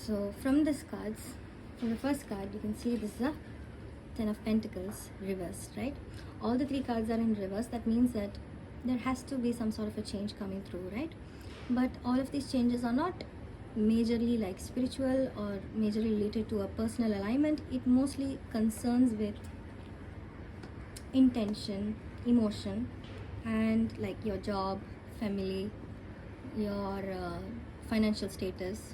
So from this cards, from the first card, you can see this is a Ten of Pentacles reversed, right? All the three cards are in reverse. That means that there has to be some sort of a change coming through, right? But all of these changes are not majorly like spiritual or majorly related to a personal alignment. It mostly concerns with intention, emotion, and like your job, family, your financial status.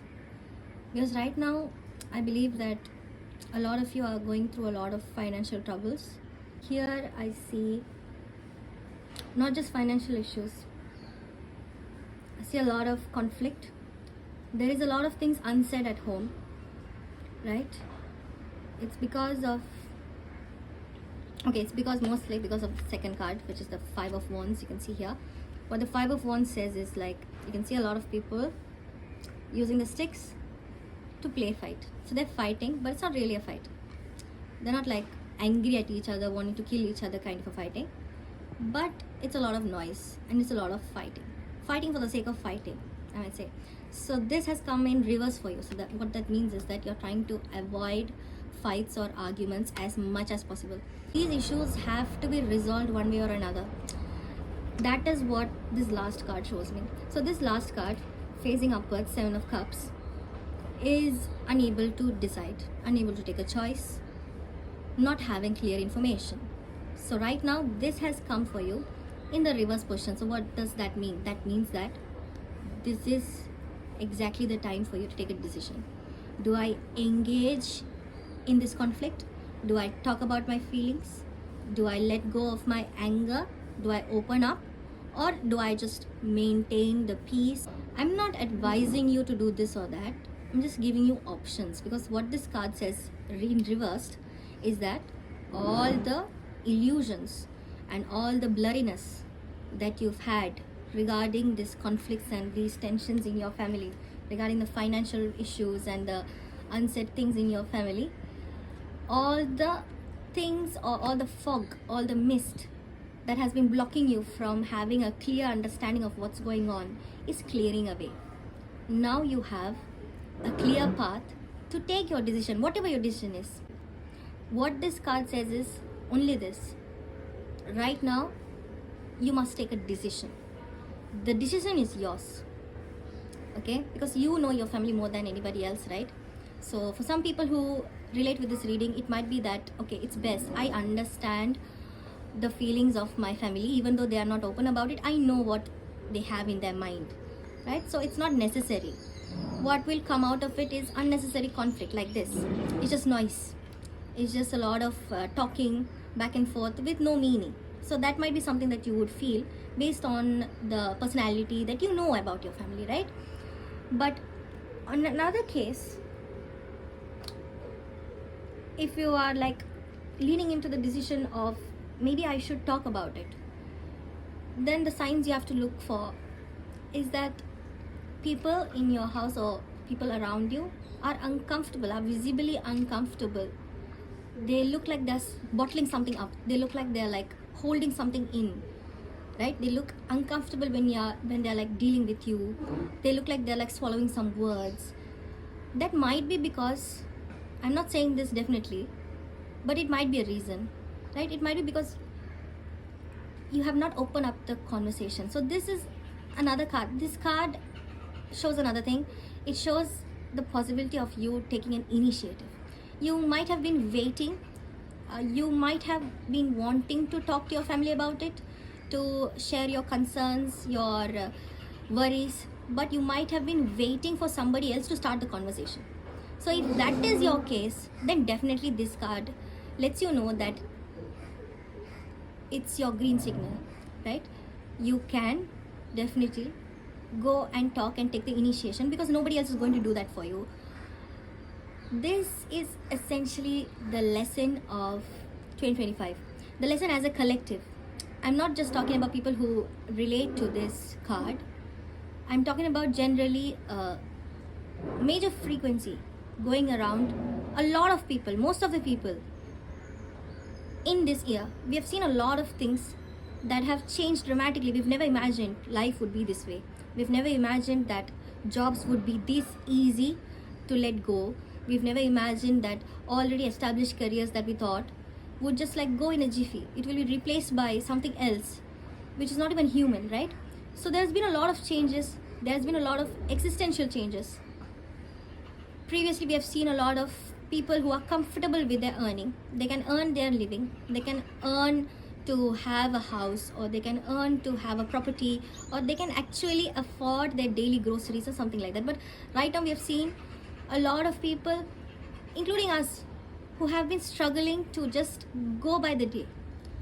Because right now I believe that a lot of you are going through a lot of financial troubles. Here I see not just financial issues, I see a lot of conflict. There is a lot of things unsaid at home, right? It's because of, okay, it's because mostly because of the second card, which is the Five of Wands. You can see here what the Five of Wands says is like, you can see a lot of people using the sticks to play fight. So they're fighting, but it's not really a fight. They're not like angry at each other, wanting to kill each other kind of a fighting, but it's a lot of noise and it's a lot of fighting for the sake of fighting, I might say. So this has come in reverse for you. So that what that means is that you're trying to avoid fights or arguments as much as possible. These issues have to be resolved one way or another. That is what this last card shows me. So this last card, facing upwards, Seven of Cups, is unable to decide, unable to take a choice, not having clear information. So right now this has come for you in the reverse position. So what does that mean? That means that this is exactly the time for you to take a decision. Do I engage in this conflict? Do I talk about my feelings? Do I let go of my anger? Do I open up? Or do I just maintain the peace? I'm not advising you to do this or that. I'm just giving you options, because what this card says in reversed is that all the illusions and all the blurriness that you've had regarding these conflicts and these tensions in your family, regarding the financial issues and the unsaid things in your family, all the things or all the fog, all the mist that has been blocking you from having a clear understanding of what's going on is clearing away. Now you have a clear path to take your decision, whatever your decision is. What this card says is only this: right now you must take a decision. The decision is yours, okay? Because you know your family more than anybody else, right? So for some people who relate with this reading, it might be that, okay, it's best, I understand the feelings of my family, even though they are not open about it. I know what they have in their mind, right? So it's not necessary. What will come out of it is unnecessary conflict like this. It's just noise. It's just a lot of talking back and forth with no meaning. So that might be something that you would feel based on the personality that you know about your family, right? But on another case, if you are like leaning into the decision of maybe I should talk about it, then the signs you have to look for is that people in your house or people around you are uncomfortable, are visibly uncomfortable. They look like they're bottling something up. They look like they're like holding something in, right? They look uncomfortable when they're like dealing with you. They look like they're like swallowing some words. That might be because, I'm not saying this definitely, but it might be a reason, right? It might be because you have not opened up the conversation. So this is another card. This card shows another thing. It shows the possibility of you taking an initiative. You might have been waiting, you might have been wanting to talk to your family about it, to share your concerns, your worries, but you might have been waiting for somebody else to start the conversation. So if that is your case, then definitely this card lets you know that it's your green signal, right? You can definitely go and talk and take the initiation, because nobody else is going to do that for you. This is essentially the lesson of 2025, the lesson as a collective. I'm not just talking about people who relate to this card. I'm talking about generally a major frequency going around. A lot of people, most of the people in this year, we have seen a lot of things that have changed dramatically. We've never imagined life would be this way. We've never imagined that jobs would be this easy to let go. We've never imagined that already established careers that we thought would just like go in a jiffy. It will be replaced by something else, which is not even human, right? So there's been a lot of changes. There's been a lot of existential changes. Previously, we have seen a lot of people who are comfortable with their earning. They can earn their living. They can earn to have a house, or they can earn to have a property, or they can actually afford their daily groceries or something like that. But right now we have seen a lot of people, including us, who have been struggling to just go by the day,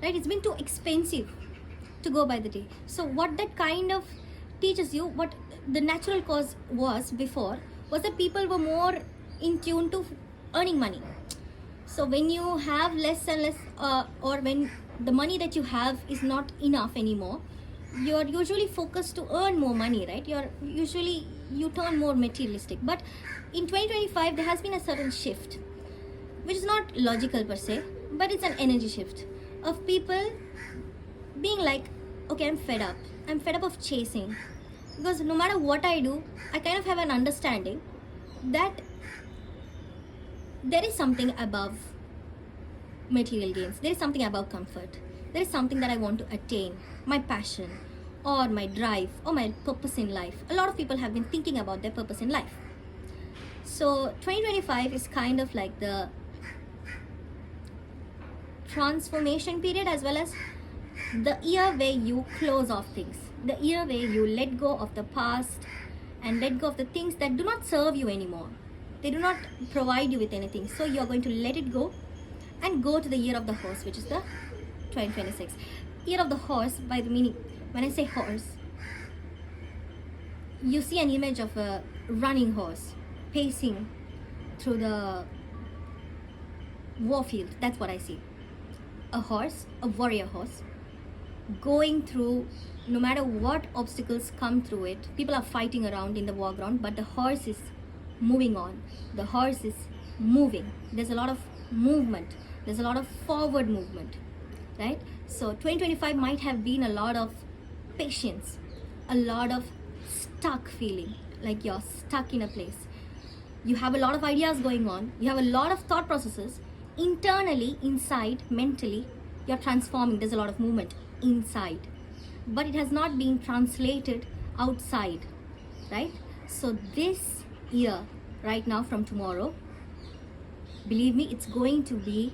right? It's been too expensive to go by the day. So what that kind of teaches you, what the natural cause was before, was that people were more in tune to earning money. So when you have less and less, or when the money that you have is not enough anymore, you're usually focused to earn more money, right? You turn more materialistic. But in 2025, there has been a certain shift, which is not logical per se, but it's an energy shift of people being like, okay, I'm fed up. I'm fed up of chasing, because no matter what I do, I kind of have an understanding that there is something above material gains. There is something above comfort. There is something that I want to attain, my passion or my drive or my purpose in life. A lot of people have been thinking about their purpose in life. So 2025 is kind of like the transformation period, as well as the year where you close off things, the year where you let go of the past and let go of the things that do not serve you anymore. They do not provide you with anything. So you're going to let it go and go to the year of the horse, which is the 2026. Year of the horse, by the meaning, when I say horse, you see an image of a running horse pacing through the war field. That's what I see. A horse, a warrior horse, going through, no matter what obstacles come through it. People are fighting around in the war ground, but the horse is moving on. The horse is moving. There's a lot of movement. There's a lot of forward movement, right? So 2025 might have been a lot of patience, a lot of stuck feeling, like you're stuck in a place. You have a lot of ideas going on. You have a lot of thought processes. Internally, inside, mentally, you're transforming. There's a lot of movement inside, but it has not been translated outside, right? So this year, right now, from tomorrow, believe me, it's going to be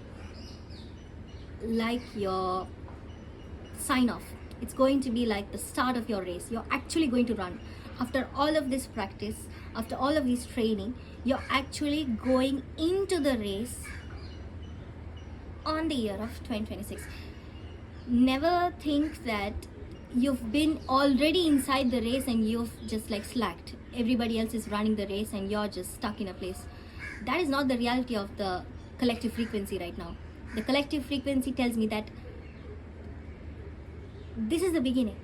like your sign off. It's going to be like the start of your race. You're actually going to run. After all of this practice, after all of this training, you're actually going into the race on the year of 2026. Never think that you've been already inside the race and you've just like slacked. Everybody else is running the race and you're just stuck in a place. That is not the reality of the collective frequency right now. The collective frequency tells me that this is the beginning.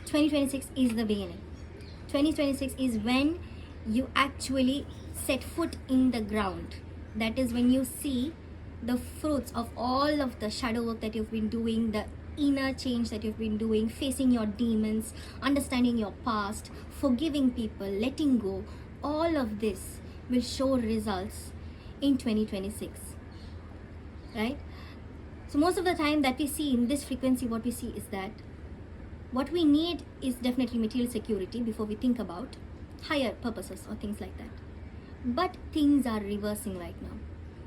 2026 is the beginning. 2026 is when you actually set foot in the ground. That is when you see the fruits of all of the shadow work that you've been doing, the inner change that you've been doing, facing your demons, understanding your past, forgiving people, letting go. All of this will show results in 2026, right? So most of the time that we see in this frequency, what we see is that what we need is definitely material security before we think about higher purposes or things like that. But things are reversing right now.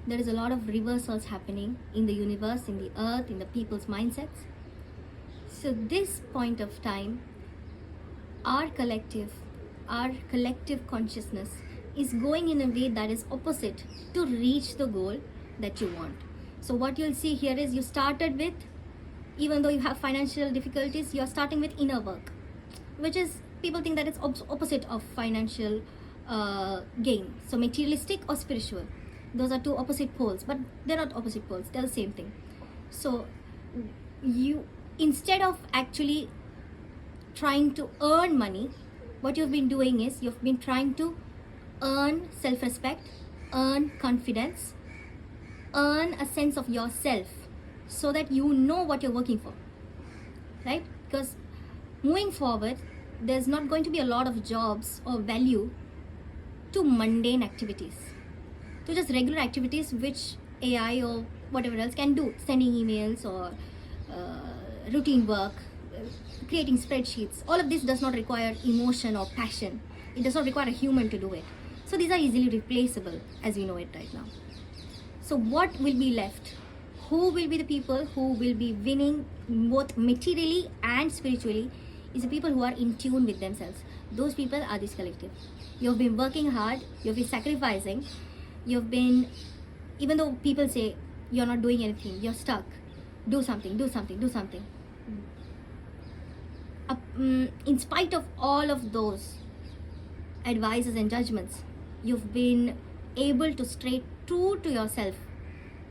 There is a lot of reversals happening in the universe, in the earth, in the people's mindsets. So this point of time, our collective consciousness is going in a way that is opposite to reach the goal that you want. So what you'll see here is you started with, even though you have financial difficulties, you're starting with inner work, which is, people think that it's opposite of financial gain. So materialistic or spiritual, those are two opposite poles, but they're not opposite poles, they're the same thing. So you, instead of actually trying to earn money, what you've been doing is you've been trying to earn self-respect, earn confidence, earn a sense of yourself, so that you know what you're working for, right? Because moving forward, there's not going to be a lot of jobs or value to mundane activities, to just regular activities which AI or whatever else can do, sending emails or routine work, creating spreadsheets. All of this does not require emotion or passion. It does not require a human to do it. So these are easily replaceable as we know it right now. So what will be left? Who will be the people who will be winning both materially and spiritually is the people who are in tune with themselves. Those people are this collective. You've been working hard, you've been sacrificing, you've been, even though people say you're not doing anything, you're stuck, do something, do something, do something. In spite of all of those advices and judgments, you've been able to stay true to yourself,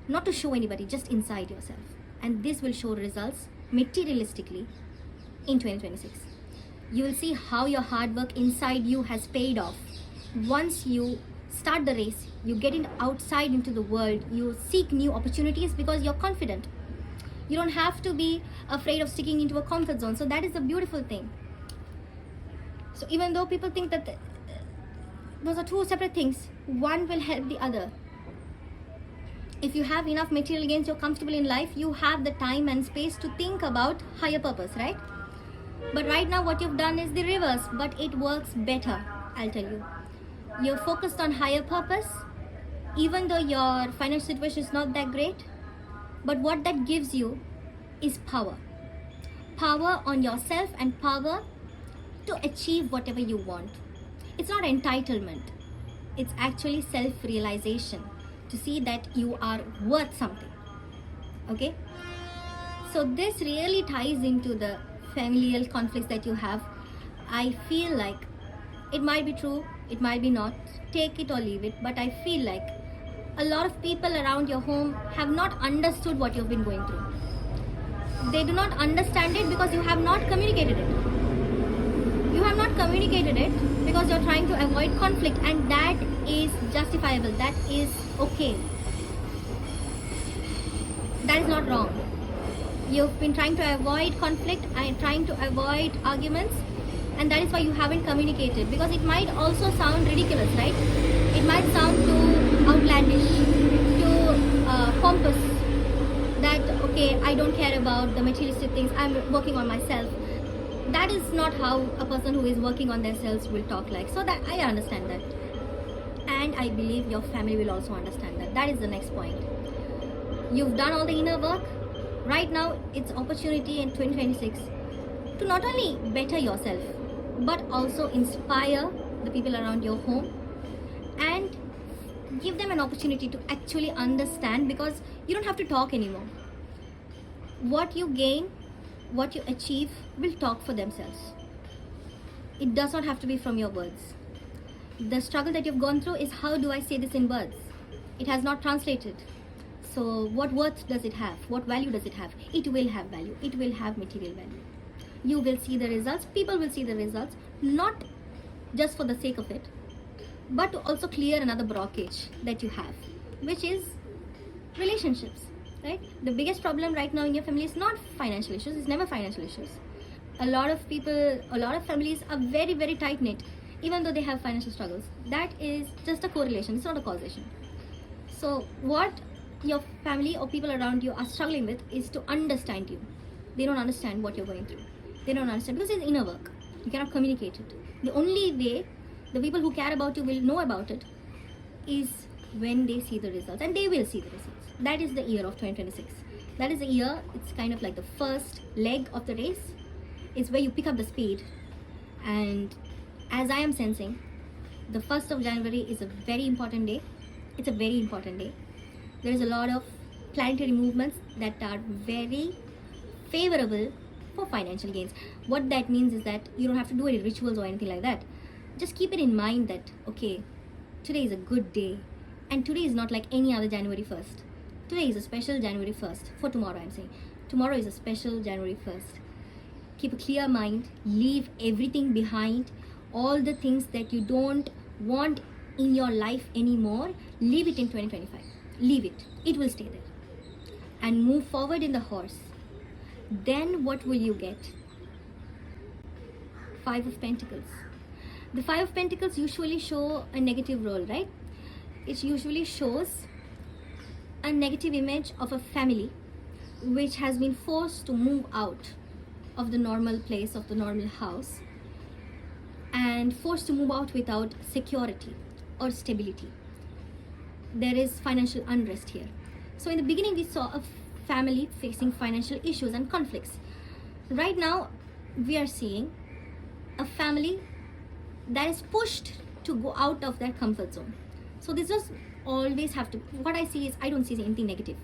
not to show anybody, just inside yourself. And this will show results materialistically in 2026. You will see how your hard work inside you has paid off. Once you start the race, you get outside into the world, you seek new opportunities because you're confident. You don't have to be afraid of sticking into a comfort zone. So that is a beautiful thing. So even though people think that those are two separate things, one will help the other. If you have enough material gains, you're comfortable in life, you have the time and space to think about higher purpose, right? But right now what you've done is the reverse, but it works better, I'll tell you. You're focused on higher purpose, even though your financial situation is not that great. But what that gives you is power. Power on yourself and power to achieve whatever you want. It's not entitlement. It's actually self-realization, to see that you are worth something. Okay? So this really ties into the familial conflicts that you have. I feel like it might be true, it might be not. Take it or leave it. But I feel like a lot of people around your home have not understood what you've been going through. They do not understand it because you have not communicated it. You have not communicated it because you're trying to avoid conflict, and that is justifiable. That is okay. That is not wrong. You've been trying to avoid conflict and trying to avoid arguments, and that is why you haven't communicated, because it might also sound ridiculous, right? It might sound too outlandish, too pompous, that okay, I don't care about the materialistic things, I'm working on myself. That is not how a person who is working on themselves will talk like. So that I understand that, and I believe your family will also understand that. That is the next point. You've done all the inner work. Right now it's opportunity in 2026 to not only better yourself but also inspire the people around your home and give them an opportunity to actually understand, because you don't have to talk anymore. What you gain, what you achieve will talk for themselves. It does not have to be from your words. The struggle that you've gone through is, how do I say this in words? It has not translated. So what worth does it have? What value does it have? It will have value. It will have material value. You will see the results. People will see the results, not just for the sake of it, but to also clear another blockage that you have, which is relationships, right? The biggest problem right now in your family is not financial issues. It's never financial issues. A lot of people, a lot of families are very, very tight-knit, even though they have financial struggles. That is just a correlation. It's not a causation. So what your family or people around you are struggling with is to understand you. They don't understand what you're going through. They don't understand because it's inner work. You cannot communicate it. The only way the people who care about you will know about it is when they see the results, and they will see the results. That is the year of 2026. That is the year, it's kind of like the first leg of the race. It's where you pick up the speed. And as I am sensing, the 1st of January is a very important day. It's a very important day. There is a lot of planetary movements that are very favorable for financial gains. What that means is that you don't have to do any rituals or anything like that. Just keep it in mind that, okay, today is a good day, and today is not like any other January 1st. Today is a special January 1st. For tomorrow, I'm saying. Tomorrow is a special January 1st. Keep a clear mind. Leave everything behind. All the things that you don't want in your life anymore, leave it in 2025. Leave it. It will stay there. And move forward in the horse. Then what will you get? 5 of Pentacles. The Five of Pentacles usually show a negative role, right? It usually shows a negative image of a family which has been forced to move out of the normal place, of the normal house, and forced to move out without security or stability. There is financial unrest here. So in the beginning we saw a family facing financial issues and conflicts. Right now we are seeing a family that is pushed to go out of their comfort zone. So this does always have to, what I see is, I don't see anything negative,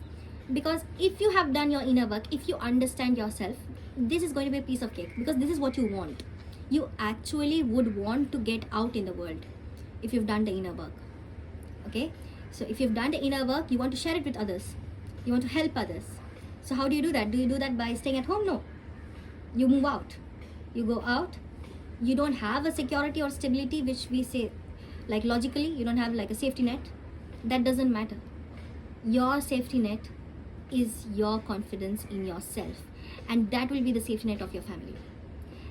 because if you have done your inner work, if you understand yourself, this is going to be a piece of cake, because this is what you want. You actually would want to get out in the world if you've done the inner work. Okay, so if you've done the inner work, you want to share it with others, you want to help others. So how do you do that? Do you do that by staying at home? No, you move out, you go out. You don't have a security or stability, which we say, like logically, you don't have like a safety net. That doesn't matter. Your safety net is your confidence in yourself, and that will be the safety net of your family.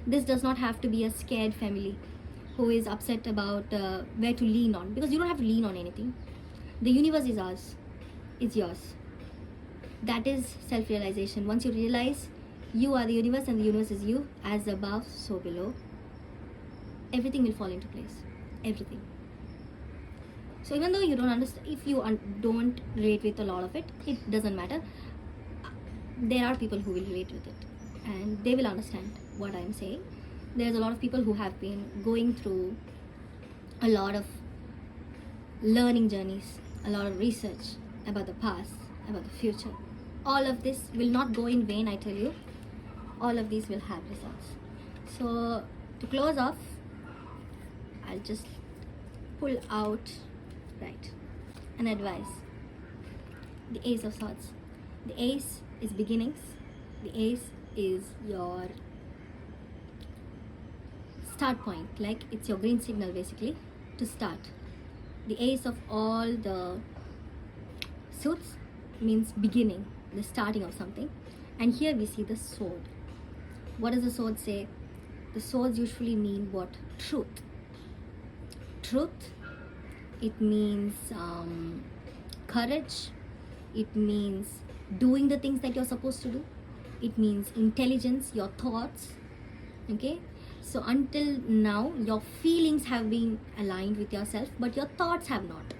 This does not have to be a scared family who is upset about where to lean on, because you don't have to lean on anything. The universe is ours, it's yours. That is self-realization. Once you realize you are the universe and the universe is you, as above, so below, everything will fall into place. Everything. So even though you don't understand, if you don't relate with a lot of it, it doesn't matter. There are people who will relate with it, and they will understand what I'm saying. There's a lot of people who have been going through a lot of learning journeys, a lot of research about the past, about the future. All of this will not go in vain, I tell you. All of these will have results. So to close off, I'll just pull out, right, an advice. The Ace of Swords. The Ace is beginnings. The Ace is your start point, like it's your green signal basically to start. The Ace of all the suits means beginning, the starting of something. And here we see the sword. What does the sword say? The swords usually mean what? Truth. Truth. It means courage. It means doing the things that you're supposed to do. It means intelligence, your thoughts. Okay, so until now your feelings have been aligned with yourself, but your thoughts have not.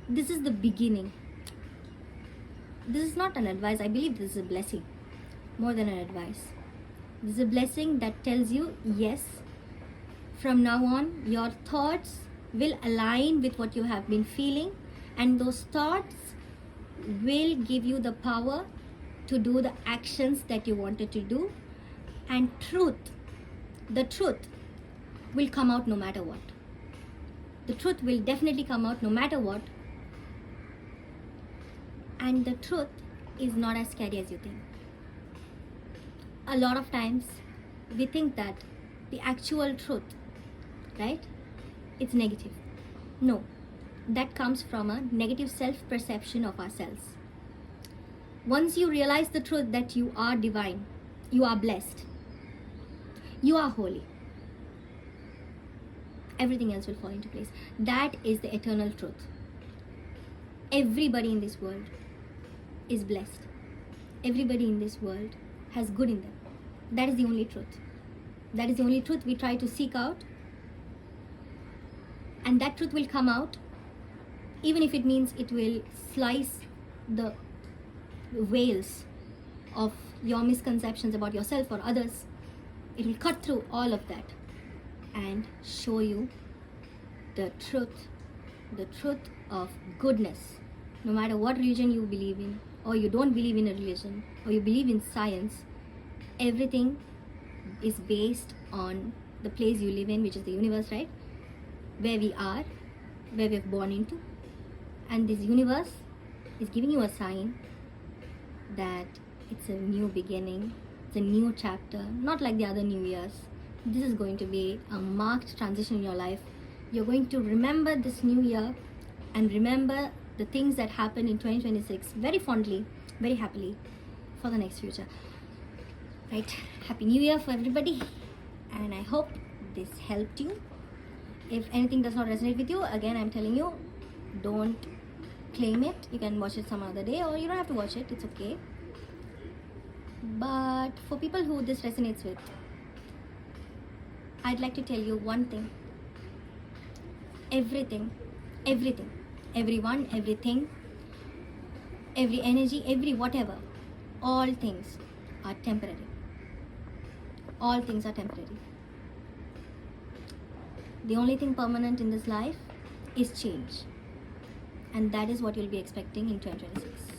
This is the beginning. This is not an advice. I believe this is a blessing more than an advice. This is a blessing that tells you, yes, from now on your thoughts will align with what you have been feeling, and those thoughts will give you the power to do the actions that you wanted to do. And truth, the truth will come out no matter what. The truth will definitely come out no matter what. And the truth is not as scary as you think. A lot of times we think that the actual truth, right, it's negative. No, that comes from a negative self-perception of ourselves. Once you realize the truth that you are divine, you are blessed, you are holy, everything else will fall into place. That is the eternal truth. Everybody in this world is blessed. Everybody in this world has good in them. That is the only truth. That is the only truth we try to seek out. And that truth will come out, even if it means it will slice the veils of your misconceptions about yourself or others. It will cut through all of that and show you the truth of goodness. No matter what religion you believe in, or you don't believe in a religion, or you believe in science, everything is based on the place you live in, which is the universe, right? Where we are, where we're born into. And this universe is giving you a sign that it's a new beginning, it's a new chapter, not like the other New Years. This is going to be a marked transition in your life. You're going to remember this new year and remember the things that happened in 2026 very fondly, very happily for the next future. Right? Happy New Year for everybody, and I hope this helped you. If anything does not resonate with you, again, I'm telling you, don't claim it. You can watch it some other day, or you don't have to watch it, it's okay. But for people who this resonates with, I'd like to tell you one thing. Everything, everyone, everything, every energy, every whatever, all things are temporary. All things are temporary. The only thing permanent in this life is change. And that is what you'll be expecting in 2026.